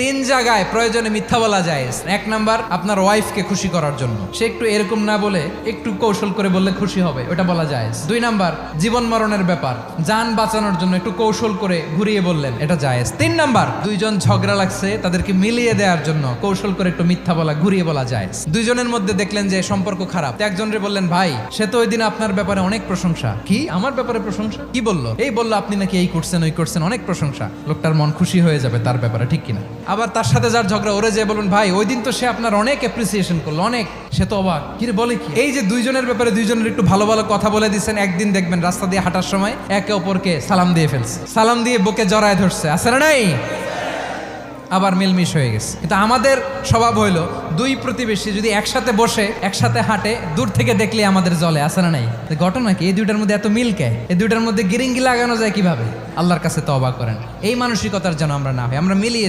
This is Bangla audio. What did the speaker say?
তিন জায়গায় প্রয়োজনে মিথ্যা বলা যায়। এক নাম্বার, আপনার ওয়াইফকে খুশি করার জন্য, সে একটু এরকম না বলে একটু কৌশল করে বললে খুশি হবে, ওটা বলা যায়। দুই নাম্বার, জীবন মরণের ব্যাপার, যান বাঁচানোর জন্য একটু কৌশল করে ঘুরিয়ে বললেন, এটা জায়েজ। তিন নাম্বার, দুইজন ঝগড়া লাগছে তাদেরকে মিলিয়ে দেওয়ার জন্য কৌশল করে একটু মিথ্যা বলা, ঘুরিয়ে বলা যায়। দুইজনের মধ্যে দেখলেন যে সম্পর্ক খারাপ, একজনরে বললেন, ভাই সে তো ওই দিন আপনার ব্যাপারে অনেক প্রশংসা। কি আমার ব্যাপারে প্রশংসা? কি বললো? এই বললো আপনি নাকি এই করছেন ওই করছেন, অনেক প্রশংসা। লোকটার মন খুশি হয়ে যাবে তার ব্যাপারে, ঠিক কিনা? আবার তার সাথে যার ঝগড়া, ওরে যে বলুন, ভাই ওই দিন তো সে আপনার অনেক অ্যাপ্রিসিয়েশন করলো, অনেক, সে তো অবাক, কি রে বলে কি? এই যে দুইজনের ব্যাপারে দুইজনের একটু ভালো ভালো কথা বলে দিচ্ছেন, একদিন দেখবেন রাস্তা দিয়ে হাঁটার সময় একে অপরকে সালাম দিয়ে ফেলছে, সালাম দিয়ে বুকে জড়ায় ধরছে, আছে না নাই? আবার মিলমিশ হয়ে গেছে। কিন্তু আমাদের স্বভাব হইলো, দুই প্রতিবেশী যদি একসাথে বসে একসাথে হাঁটে, দূর থেকে দেখলে আমাদের জ্বলে, আছে না নাই? ঘটনা কি? এই দুইটার মধ্যে এত মিল কে? এই দুইটার মধ্যে গিরিঙ্গি লাগানো যায় কিভাবে? আল্লাহর কাছে তওবা করেন, এই মানসিকতার যেন আমরা না হয়, আমরা মিলিয়ে